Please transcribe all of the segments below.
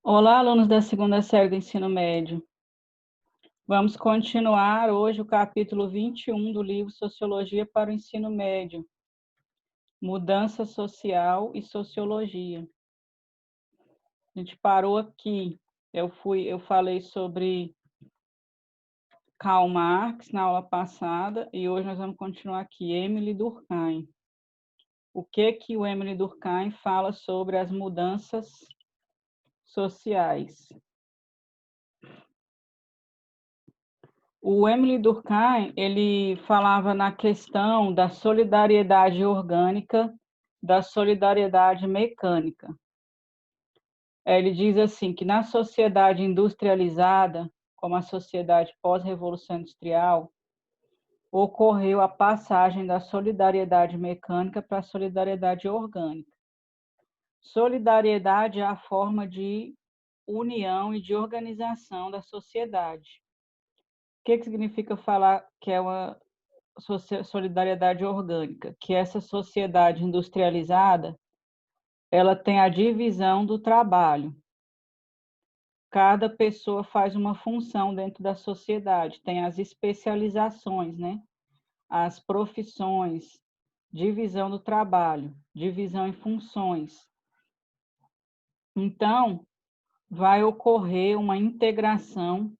Olá, alunos da segunda série do ensino médio. Vamos continuar hoje o capítulo 21 do livro Sociologia para o Ensino Médio, Mudança Social e Sociologia. A gente parou aqui, eu falei sobre Karl Marx na aula passada e hoje nós vamos continuar aqui, Émile Durkheim. O que o Émile Durkheim fala sobre as mudanças sociais? O Émile Durkheim, ele falava na questão da solidariedade orgânica, da solidariedade mecânica. Ele diz assim que na sociedade industrializada, como a sociedade pós-revolução industrial, ocorreu a passagem da solidariedade mecânica para a solidariedade orgânica. Solidariedade é a forma de união e de organização da sociedade. O que significa falar que é uma solidariedade orgânica, que essa sociedade industrializada, ela tem a divisão do trabalho. Cada pessoa faz uma função dentro da sociedade, tem as especializações, né? As profissões, divisão do trabalho, divisão em funções. Então, vai ocorrer uma integração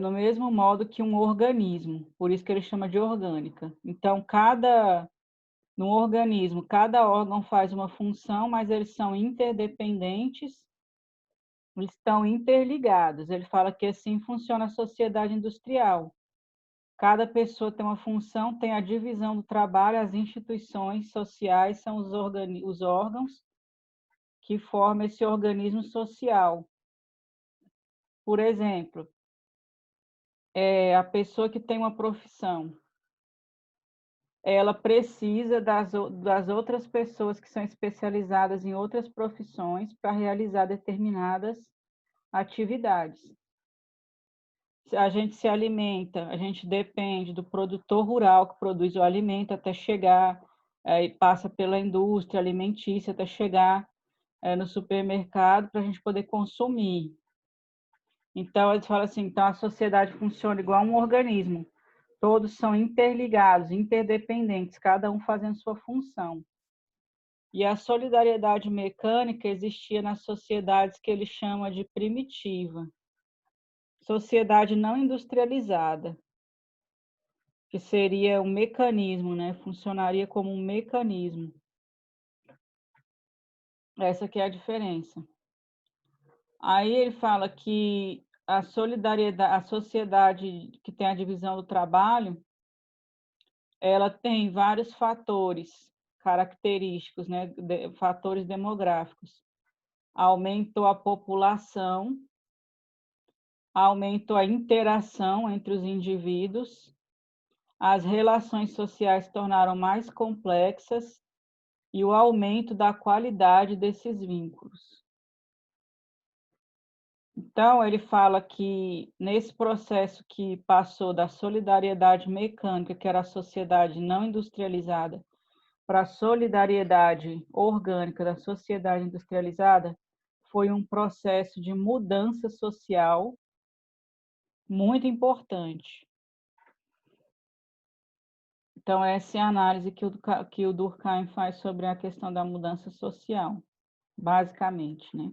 no mesmo modo que um organismo, por isso que ele chama de orgânica. Então, no organismo, cada órgão faz uma função, mas eles são interdependentes, eles estão interligados. Ele fala que assim funciona a sociedade industrial. Cada pessoa tem uma função, tem a divisão do trabalho, as instituições sociais são os órgãos que formam esse organismo social. Por exemplo, a pessoa que tem uma profissão, ela precisa das outras pessoas que são especializadas em outras profissões para realizar determinadas atividades. A gente se alimenta, a gente depende do produtor rural que produz o alimento até chegar, e passa pela indústria alimentícia até chegar no supermercado para a gente poder consumir. Então, eles falam assim, então a sociedade funciona igual um organismo. Todos são interligados, interdependentes, cada um fazendo sua função. E a solidariedade mecânica existia nas sociedades que ele chama de primitiva. Sociedade não industrializada, que seria um mecanismo, né? Funcionaria como um mecanismo. Essa que é a diferença. Aí ele fala que a solidariedade, a sociedade que tem a divisão do trabalho, ela tem vários fatores característicos, né? Fatores demográficos. Aumentou a população, aumentou a interação entre os indivíduos, as relações sociais se tornaram mais complexas e o aumento da qualidade desses vínculos. Então, ele fala que nesse processo que passou da solidariedade mecânica, que era a sociedade não industrializada, para a solidariedade orgânica da sociedade industrializada, foi um processo de mudança social muito importante. Então, essa é a análise que o Durkheim faz sobre a questão da mudança social, basicamente, né?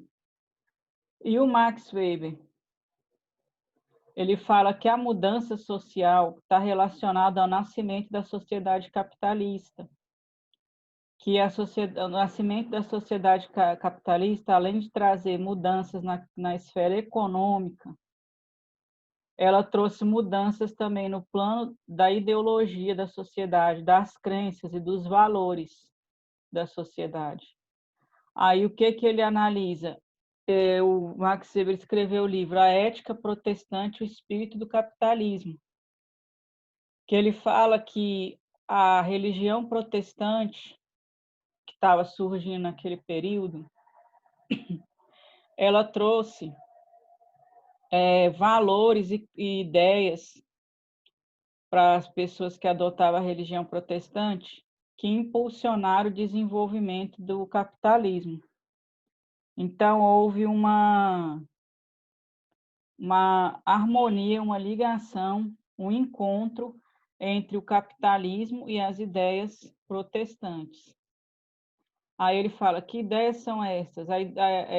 E o Max Weber, ele fala que a mudança social está relacionada ao nascimento da sociedade capitalista, que o nascimento da sociedade capitalista, além de trazer mudanças na esfera econômica, ela trouxe mudanças também no plano da ideologia da sociedade, das crenças e dos valores da sociedade. Aí o que ele analisa? O Max Weber escreveu o livro A Ética Protestante e o Espírito do Capitalismo, que ele fala que a religião protestante, que estava surgindo naquele período, ela trouxe valores e ideias para as pessoas que adotavam a religião protestante que impulsionaram o desenvolvimento do capitalismo. Então, houve uma harmonia, uma ligação, um encontro entre o capitalismo e as ideias protestantes. Aí ele fala, que ideias são essas? Aí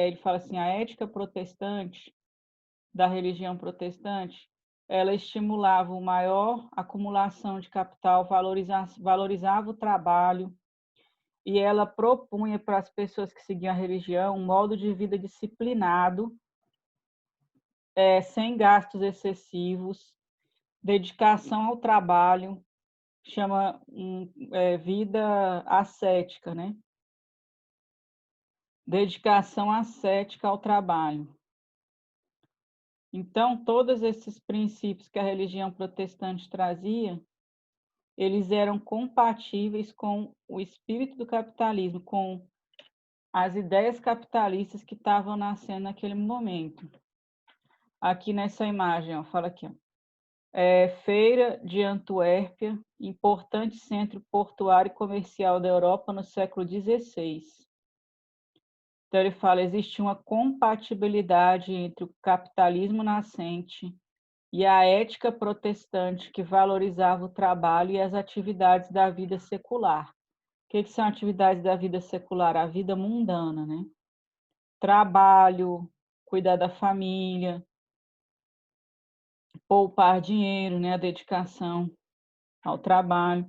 ele fala assim, a ética protestante, da religião protestante, ela estimulava uma maior acumulação de capital, valorizava o trabalho, e ela propunha para as pessoas que seguiam a religião um modo de vida disciplinado, sem gastos excessivos, dedicação ao trabalho, chama vida ascética, né? Dedicação ascética ao trabalho. Então, todos esses princípios que a religião protestante trazia, eles eram compatíveis com o espírito do capitalismo, com as ideias capitalistas que estavam nascendo naquele momento. Aqui nessa imagem, ó, fala aqui, ó. Feira de Antuérpia, importante centro portuário e comercial da Europa no século XVI. Então, ele fala, existe uma compatibilidade entre o capitalismo nascente e a ética protestante que valorizava o trabalho e as atividades da vida secular. O que são atividades da vida secular? A vida mundana, né? Trabalho, cuidar da família, poupar dinheiro, né? A dedicação ao trabalho.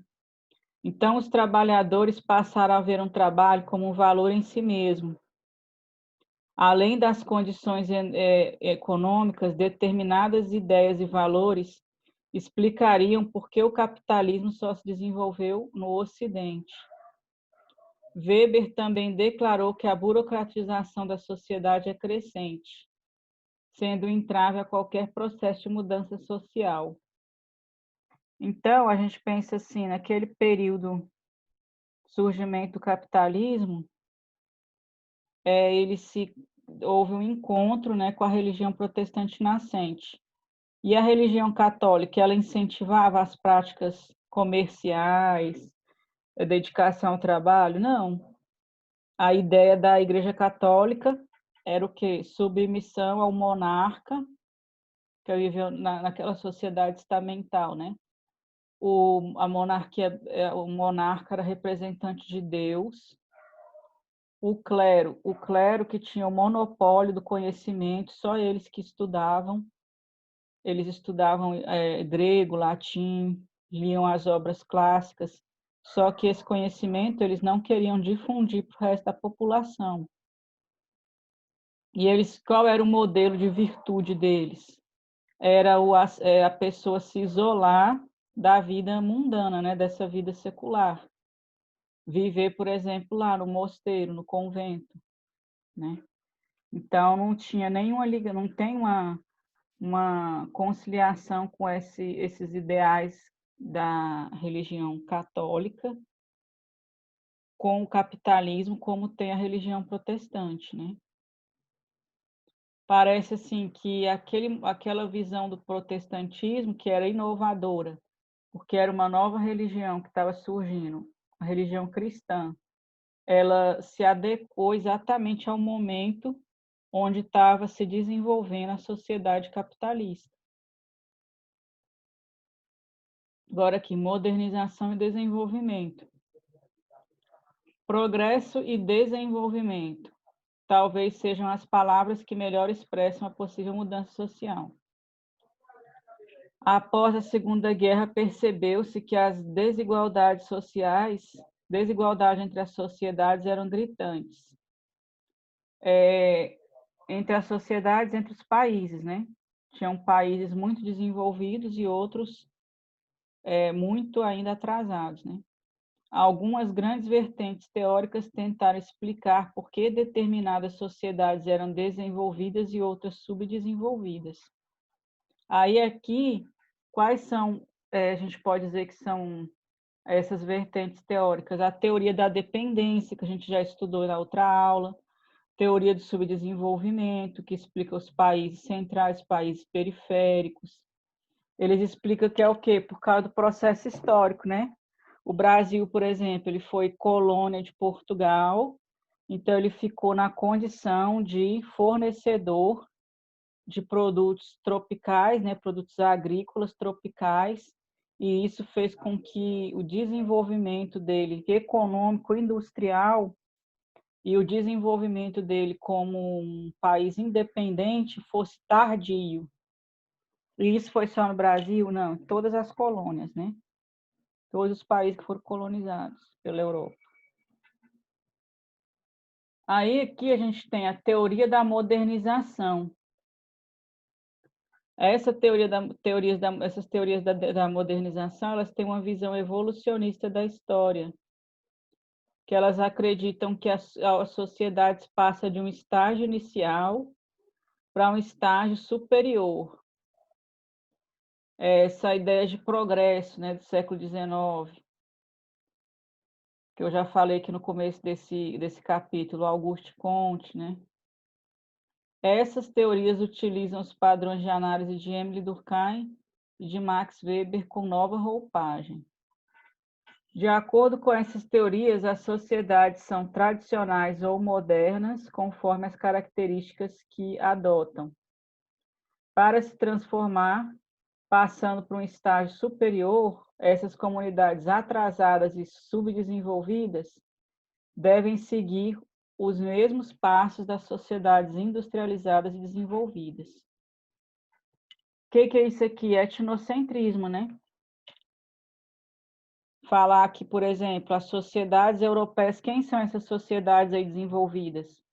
Então, os trabalhadores passaram a ver um trabalho como um valor em si mesmo. Além das condições econômicas, determinadas ideias e valores explicariam por que o capitalismo só se desenvolveu no Ocidente. Weber também declarou que a burocratização da sociedade é crescente, sendo um entrave a qualquer processo de mudança social. Então, a gente pensa assim, naquele período de surgimento do capitalismo, houve um encontro, né, com a religião protestante nascente. E a religião católica, ela incentivava as práticas comerciais, a dedicação ao trabalho? Não. A ideia da Igreja Católica era o quê? Submissão ao monarca, que viveu naquela sociedade estamental, né? A monarquia, o monarca era representante de Deus. O clero que tinha o monopólio do conhecimento, só eles que estudavam. Eles estudavam grego, latim, liam as obras clássicas, só que esse conhecimento eles não queriam difundir para o resto da população. E qual era o modelo de virtude deles? Era a pessoa se isolar da vida mundana, né, dessa vida secular. Viver, por exemplo, lá no mosteiro, no convento, né? Então, não tinha nenhuma liga, não tem uma conciliação com esses ideais da religião católica com o capitalismo, como tem a religião protestante, né? Parece assim que aquela visão do protestantismo que era inovadora, porque era uma nova religião que estava surgindo, a religião cristã, ela se adequou exatamente ao momento onde estava se desenvolvendo a sociedade capitalista. Agora aqui, modernização e desenvolvimento. Progresso e desenvolvimento talvez sejam as palavras que melhor expressam a possível mudança social. Após a Segunda Guerra, percebeu-se que as desigualdades sociais, desigualdade entre as sociedades eram gritantes. Entre as sociedades, entre os países, né? Tinham países muito desenvolvidos e outros muito ainda atrasados, né? Algumas grandes vertentes teóricas tentaram explicar por que determinadas sociedades eram desenvolvidas e outras subdesenvolvidas. Aí aqui, quais são, a gente pode dizer que são essas vertentes teóricas? A teoria da dependência, que a gente já estudou na outra aula, teoria do subdesenvolvimento, que explica os países centrais, países periféricos. Eles explicam que é o quê? Por causa do processo histórico, né? O Brasil, por exemplo, ele foi colônia de Portugal Então, ele ficou na condição de fornecedor de produtos tropicais, né, produtos agrícolas tropicais, e isso fez com que o desenvolvimento dele econômico, industrial, e o desenvolvimento dele como um país independente fosse tardio. E isso foi só no Brasil? Não, em todas as colônias, né? Todos os países que foram colonizados pela Europa. Aí aqui a gente tem a teoria da modernização. Essas teorias da modernização, elas têm uma visão evolucionista da história, que elas acreditam que a sociedade passa de um estágio inicial para um estágio superior. Essa ideia de progresso, né, do século XIX, que eu já falei aqui no começo desse capítulo, Auguste Comte, né? Essas teorias utilizam os padrões de análise de Émile Durkheim e de Max Weber com nova roupagem. De acordo com essas teorias, as sociedades são tradicionais ou modernas, conforme as características que adotam. Para se transformar, passando para um estágio superior, essas comunidades atrasadas e subdesenvolvidas devem seguir os mesmos passos das sociedades industrializadas e desenvolvidas. O que é isso aqui? Etnocentrismo, né? Falar que, por exemplo, as sociedades europeias, quem são essas sociedades aí desenvolvidas?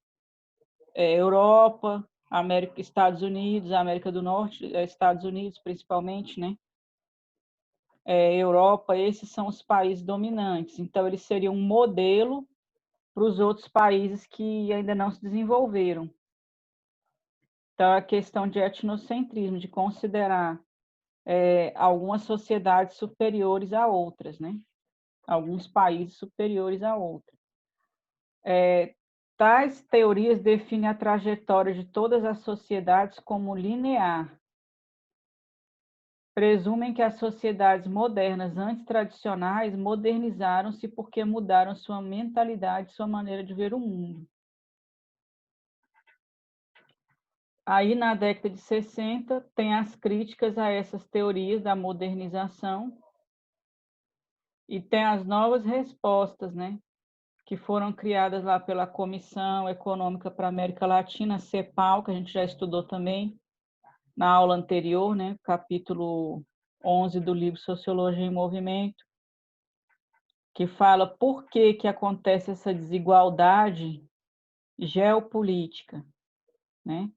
Europa, América, Estados Unidos, América do Norte, Estados Unidos principalmente, né? Europa, esses são os países dominantes. Então, eles seriam um modelo para os outros países que ainda não se desenvolveram. Então, a questão de etnocentrismo, de considerar algumas sociedades superiores a outras, né? Alguns países superiores a outros. Tais teorias definem a trajetória de todas as sociedades como linear. Presumem que as sociedades modernas, antes tradicionais, modernizaram-se porque mudaram sua mentalidade, sua maneira de ver o mundo. Aí, na década de 60, tem as críticas a essas teorias da modernização e tem as novas respostas, né? Que foram criadas lá pela Comissão Econômica para a América Latina, CEPAL, que a gente já estudou também na aula anterior, né? Capítulo 11 do livro Sociologia em Movimento, que fala por que acontece essa desigualdade geopolítica, né?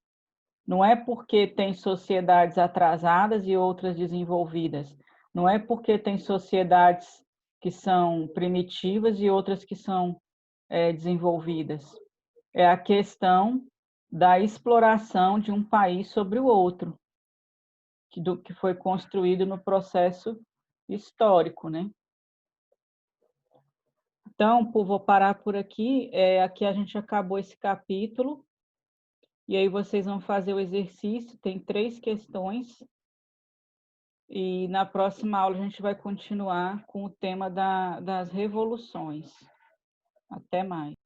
Não é porque tem sociedades atrasadas e outras desenvolvidas, não é porque tem sociedades que são primitivas e outras que são desenvolvidas. É a questão da exploração de um país sobre o outro, que foi construído no processo histórico, né? Então, vou parar por aqui. Aqui a gente acabou esse capítulo. E aí vocês vão fazer o exercício. Tem 3 questões. E na próxima aula a gente vai continuar com o tema das revoluções. Até mais.